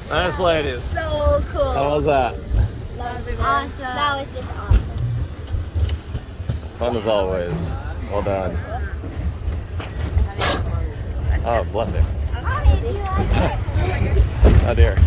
Nice ladies. So cool. How was that? Awesome. That was just awesome. Fun as always. Well done. Oh, bless you. Oh dear.